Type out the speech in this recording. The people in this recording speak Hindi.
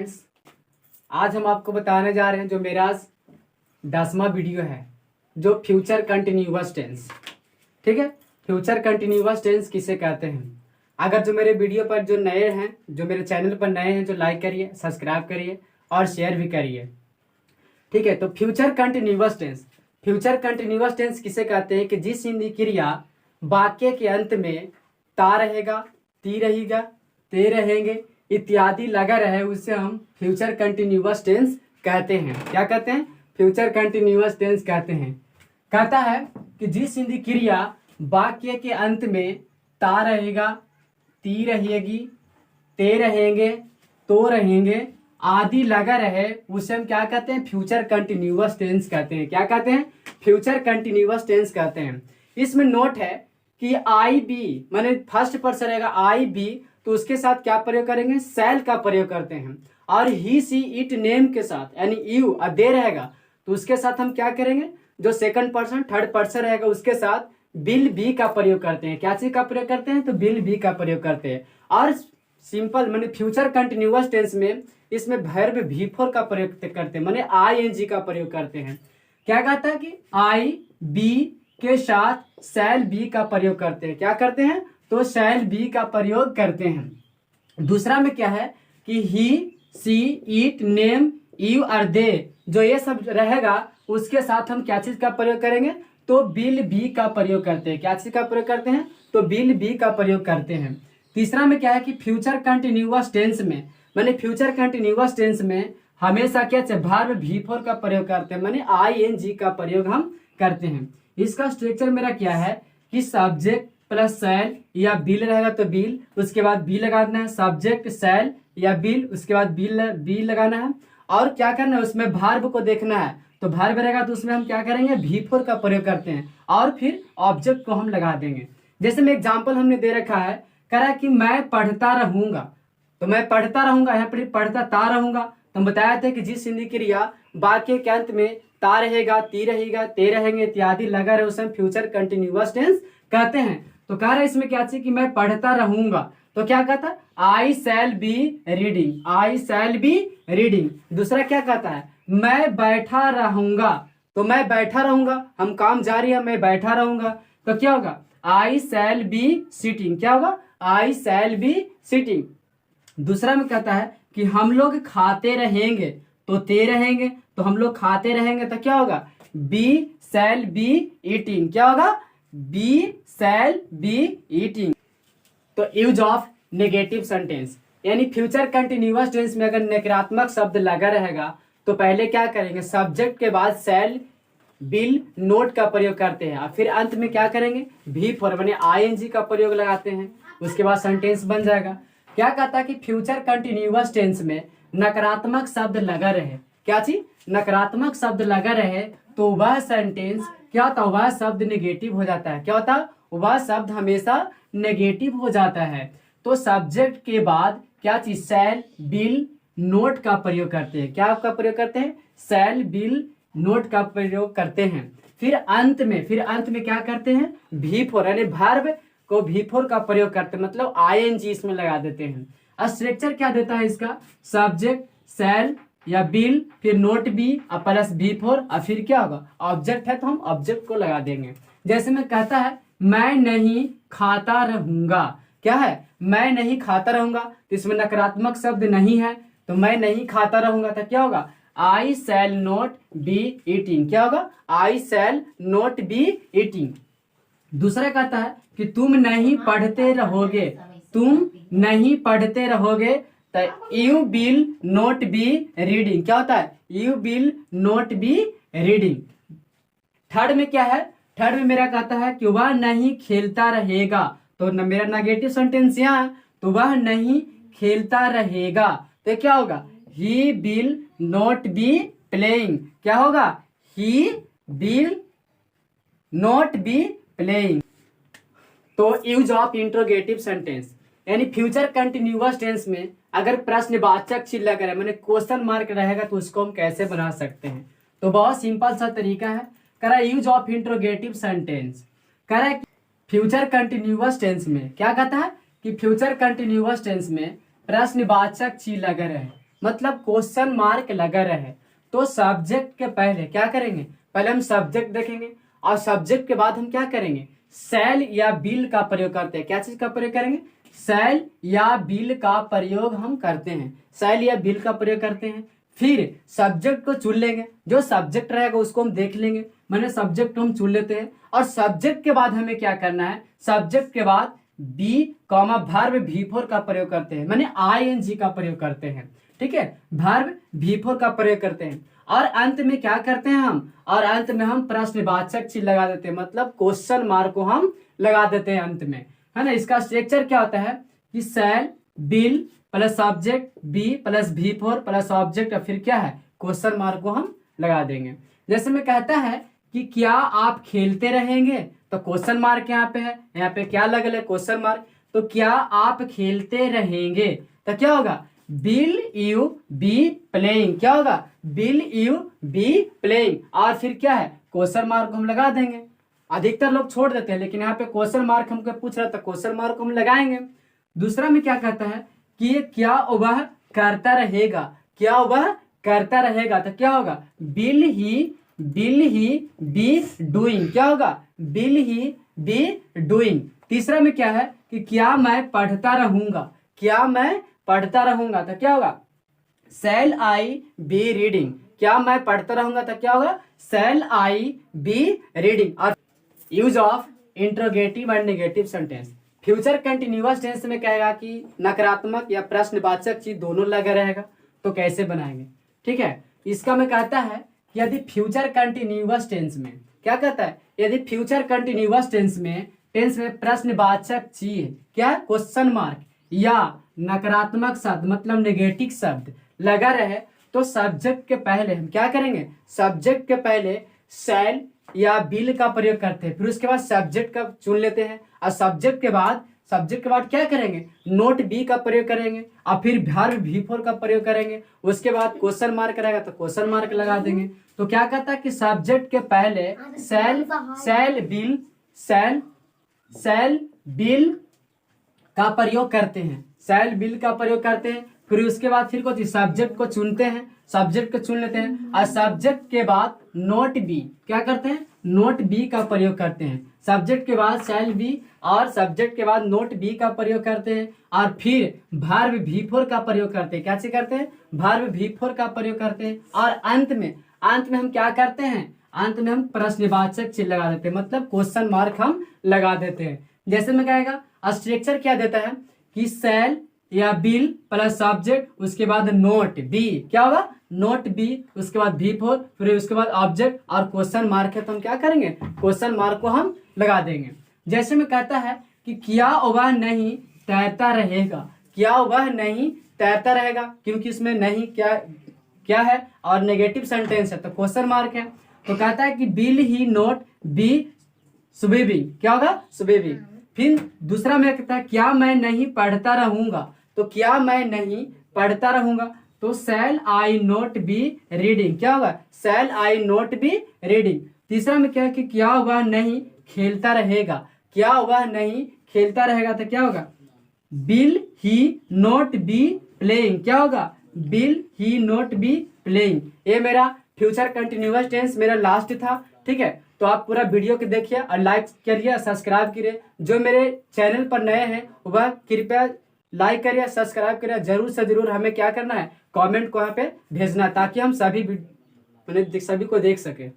आज हम आपको बताने जा रहे हैं जो मेरा 10वां वीडियो है, जो फ्यूचर कंटिन्यूअस टेंस। ठीक है, फ्यूचर कंटिन्यूअस टेंस किसे कहते हैं? अगर जो मेरे वीडियो पर जो नए हैं, जो मेरे चैनल पर नए हैं, जो लाइक करिए, सब्सक्राइब करिए और शेयर भी करिए। ठीक है, तो फ्यूचर कंटिन्यूअस टेंस किसे कहते हैं कि जिस हिंदी क्रिया वाक्य के अंत में ता रहेगा, ती रहेगा, ते रहेंगे इत्यादि लगा रहे, उससे हम फ्यूचर कंटिन्यूअस टेंस कहते हैं। क्या कहते हैं? फ्यूचर कंटिन्यूअस टेंस कहते हैं। कहता है कि जिस हिंदी क्रिया वाक्य के अंत में ता रहेगा, ती रहेगी, ते रहेंगे, तो रहेंगे आदि लगा रहे, उसे हम क्या कहते हैं? फ्यूचर कंटिन्यूअस टेंस कहते हैं। क्या कहते हैं? फ्यूचर कंटिन्यूअस टेंस कहते हैं। इसमें नोट है कि आई बी माने फर्स्ट पर्सन रहेगा आई बी, तो उसके साथ क्या प्रयोग करेंगे? शैल का प्रयोग करते हैं। और ही सी इट नेम के साथ यानी यू दे रहेगा, तो उसके साथ हम क्या करेंगे? जो सेकंड पर्सन थर्ड पर्सन रहेगा उसके साथ विल बी का प्रयोग करते हैं। क्या चीज का प्रयोग करते हैं? तो विल बी का प्रयोग करते हैं। और सिंपल माने फ्यूचर कंटिन्यूअस टेंस में इसमें वर्ब V4 का प्रयोग करते हैं, माने ING का प्रयोग करते हैं। क्या कहता है कि आई बी के साथ शैल बी का प्रयोग करते हैं। क्या करते हैं? तो शैल बी का प्रयोग करते हैं। दूसरा में क्या है कि ही सी इट नेम यू और दे, जो ये सब रहेगा उसके साथ हम क्या चीज का प्रयोग करेंगे? तो विल बी का प्रयोग करते हैं। क्या चीज का प्रयोग करते हैं? तो विल बी का प्रयोग करते हैं। तीसरा में क्या है कि फ्यूचर कंटिन्यूअस टेंस में माने फ्यूचर कंटिन्यूअस टेंस में हमेशा क्या वर्ब V4 का प्रयोग करते हैं, माने ING का प्रयोग हम करते हैं। इसका स्ट्रक्चर मेरा क्या है कि सब्जेक्ट प्लस शैल या बिल रहेगा तो बिल, उसके बाद बी लगाना है, सब्जेक्ट शैल या बिल, उसके बाद बी लगाना है। और क्या करना है? उसमें वर्ब को देखना है, तो वर्ब रहेगा तो उसमें हम क्या करेंगे? V4 का प्रयोग करते हैं और फिर ऑब्जेक्ट को हम लगा देंगे। जैसे में एग्जाम्पल हमने दे रखा है, कह रहा है कि मैं पढ़ता रहूंगा, तो मैं पढ़ता रहूंगा, यहाँ पर पढ़ता ता रहूंगा। तो हम बताया था कि जिस हिंदी क्रिया वाक्य के अंत में ता रहेगा, ती रहेगा, ते रहेंगे इत्यादि लगा रहे, उसे हम फ्यूचर कंटिन्यूअस टेंस कहते हैं। तो कह रहा है इसमें क्या चाहिए कि मैं पढ़ता रहूंगा, तो क्या कहता? I shall be reading, I shall be reading. दूसरा क्या कहता है? मैं बैठा रहूंगा, तो मैं बैठा रहूंगा, हम काम जारी है, मैं बैठा रहूंगा, तो क्या होगा? आई शैल बी सिटिंग। क्या होगा? आई शैल बी सिटिंग। दूसरा में कहता है कि हम लोग खाते रहेंगे, तो ते रहेंगे, तो हम लोग खाते रहेंगे, तो क्या होगा? Be shall be eating. क्या होगा? Be shall be eating. तो यूज ऑफ नेगेटिव सेंटेंस यानी फ्यूचर कंटिन्यूअस टेंस में अगर नकारात्मक शब्द लगा रहेगा तो पहले क्या करेंगे? सब्जेक्ट के बाद शैल बिल नोट का प्रयोग करते हैं और फिर अंत में क्या करेंगे? V4 माने ING का प्रयोग लगाते हैं, उसके बाद सेंटेंस बन जाएगा। क्या कहता है कि फ्यूचर कंटिन्यूअस टेंस में नकारात्मक शब्द लगा रहे, क्या चीज? नकारात्मक शब्द लगा रहे, तो वह सेंटेंस क्या होता? वह शब्द नेगेटिव हो जाता है। क्या होता? वह शब्द हमेशा नेगेटिव हो जाता है। तो सब्जेक्ट के बाद क्या चीज? शैल बिल नोट का प्रयोग करते हैं। क्या का प्रयोग करते हैं? शैल बिल नोट का प्रयोग करते हैं। फिर अंत में क्या करते हैं? V4 यानी वर्ब को V4 का प्रयोग करते हैं, मतलब ING इसमें लगा देते हैं। स्ट्रक्चर क्या देता है इसका? सब्जेक्ट शैल या बिल, फिर नोट बी और प्लस V4 और फिर क्या होगा? ऑब्जेक्ट है तो हम ऑब्जेक्ट को लगा देंगे। जैसे में कहता है मैं नहीं खाता रहूंगा। क्या है? मैं नहीं खाता रहूंगा, तो इसमें नकारात्मक शब्द नहीं है, तो मैं नहीं खाता रहूंगा, तो क्या होगा? आई शैल नॉट बी ईटिंग। क्या होगा? आई शैल नॉट बी ईटिंग। दूसरा कहता है कि तुम नहीं पढ़ते रहोगे, तुम नहीं पढ़ते रहोगे, तो you will not be reading. क्या होता है? You will not be reading. Third में क्या है? थर्ड में मेरा कहता है कि वह नहीं खेलता रहेगा, तो मेरा नेगेटिव सेंटेंस यहाँ, तो वह नहीं खेलता रहेगा, तो क्या होगा? He will not be playing. क्या होगा? He will not be playing. तो यूज ऑफ इंट्रोगेटिव सेंटेंस यानी फ्यूचर कंटिन्यूअस टेंस में अगर प्रश्नवाचक चिन्ह लगा रहे माने क्वेश्चन मार्क रहेगा, तो उसको हम कैसे बना सकते हैं? तो बहुत सिंपल सा तरीका है। करा यूज ऑफ इंट्रोगेटिव सेंटेंस, करा फ्यूचर कंटिन्यूअस टेंस में क्या कहता है कि फ्यूचर कंटिन्यूअस टेंस में प्रश्नवाचक चिन्ह लगा रहे, मतलब क्वेश्चन मार्क लगा रहे तो सब्जेक्ट के पहले क्या करेंगे, पहले हम सब्जेक्ट देखेंगे और सब्जेक्ट के बाद हम क्या करेंगे, शैल या बिल का प्रयोग करते हैं। क्या चीज का प्रयोग करेंगे, शैल या बिल का प्रयोग हम करते हैं, शैल या बिल का प्रयोग करते हैं। फिर सब्जेक्ट को चुन लेंगे, जो सब्जेक्ट रहेगा उसको हम देख लेंगे, मैंने सब्जेक्ट हम चुन लेते हैं। और सब्जेक्ट के बाद हमें क्या करना है, सब्जेक्ट के बाद बी कॉमा वर्ब V4 का प्रयोग करते हैं, मैंने ING का प्रयोग करते हैं, ठीक है, वर्ब V4 का प्रयोग करते हैं। और अंत में क्या करते हैं हम, और अंत में हम प्रश्नवाचक चिन्ह लगा देते हैं, मतलब क्वेश्चन मार्क को हम लगा देते हैं अंत में, है ना। इसका स्ट्रक्चर क्या होता है कि shall will plus subject be plus V4 plus object और फिर क्या है क्वेश्चन मार्क को हम लगा देंगे। जैसे में कहता है कि क्या आप खेलते रहेंगे, तो क्वेश्चन मार्क यहाँ पे है, यहाँ पे क्या लगा है क्वेश्चन मार्क, तो क्या आप खेलते रहेंगे, तो क्या होगा विल यू बी प्लेइंग, क्या होगा विल यू बी प्लेइंग, और फिर क्या है क्वेश्चन मार्क हम लगा देंगे। अधिकतर लोग छोड़ देते हैं, लेकिन यहाँ पे क्वेश्चन मार्क हमको पूछ रहा था, क्वेश्चन मार्क हम लगाएंगे। दूसरा में क्या कहता है कि क्या वह करता रहेगा, क्या वह करता रहेगा, तो क्या होगा विल ही बी डूइंग, क्या होगा विल ही बी डूइंग। तीसरा में क्या है कि क्या मैं पढ़ता रहूंगा, क्या मैं पढ़ता रहूंगा, तो क्या होगा शैल आई बी रीडिंग, क्या मैं पढ़ता रहूंगा, तो क्या होगा शैल आई बी रीडिंग। और use of interrogative and negative sentence, future continuous tense में कहेगा कि नकारात्मक या प्रश्नवाचक चीज दोनों लगा रहेगा, तो कैसे बनाएंगे, ठीक है। इसका में कहता है यदि फ्यूचर कंटिन्यूअस टेंस में क्या कहता है, यदि फ्यूचर कंटिन्यूअस टेंस में प्रश्नवाचक चीज क्या क्वेश्चन मार्क या नकारात्मक शब्द मतलब नेगेटिव शब्द लगा रहे तो सब्जेक्ट के पहले हम क्या करेंगे, सब्जेक्ट के पहले शैल या बिल का प्रयोग करते हैं, फिर उसके बाद सब्जेक्ट का चुन लेते हैं और सब्जेक्ट के बाद क्या करेंगे नोट बी का प्रयोग करेंगे और फिर वर्ब V4 का प्रयोग करेंगे। उसके बाद क्वेश्चन मार्क रहेगा तो क्वेश्चन मार्क लगा देंगे। तो क्या कहता है कि सब्जेक्ट के पहले शैल बिल का प्रयोग करते हैं, शैल बिल का प्रयोग करते हैं। फिर उसके बाद फिर कुछ सब्जेक्ट को चुनते हैं, सब्जेक्ट को चुन लेते हैं और सब्जेक्ट के बाद नोट बी क्या करते हैं, नोट बी का प्रयोग करते हैं। सब्जेक्ट के बाद शैल बी और सब्जेक्ट के बाद नोट बी का प्रयोग करते हैं और फिर वर्ब V4 का प्रयोग करते हैं। क्या चीज करते हैं, वर्ब V4 का प्रयोग करते हैं। और अंत में हम क्या करते हैं, अंत में हम प्रश्नवाचक चिन्ह लगा देते हैं, मतलब क्वेश्चन मार्क हम लगा देते हैं। जैसे में कहेगा स्ट्रक्चर क्या देता है कि शैल या बिल प्लस सब्जेक्ट उसके बाद नोट बी, क्या होगा नोट बी, उसके बाद V4 फिर उसके बाद ऑब्जेक्ट और क्वेश्चन मार्क है तो हम क्या करेंगे क्वेश्चन मार्क को हम लगा देंगे। जैसे में कहता है कि क्या वह नहीं तैरता रहेगा, क्या वह नहीं तैरता रहेगा, क्योंकि इसमें नहीं क्या है और नेगेटिव सेंटेंस है तो क्वेश्चन मार्क है। तो कहता है कि बिल ही नोट बी स्विमिंग, क्या होगा स्विमिंग। फिर दूसरा में कहता है क्या मैं नहीं पढ़ता रहूंगा, तो क्या मैं नहीं पढ़ता रहूंगा तो शैल आई नोट बी रीडिंग, क्या होगा shall I note be reading. तीसरा में क्या है कि क्या वह नहीं खेलता रहेगा, क्या वह नहीं खेलता रहेगा तो क्या होगा will he note be playing, क्या होगा will he note be playing. ये मेरा फ्यूचर कंटिन्यूअस टेंस मेरा लास्ट था, ठीक है। तो आप पूरा वीडियो को देखिए और लाइक करिए, सब्सक्राइब करिए। जो मेरे चैनल पर नए हैं वह कृपया लाइक करिए, सब्सक्राइब करिए। जरूर से जरूर हमें क्या करना है, कमेंट को यहाँ पे भेजना ताकि हम सभी को देख सके।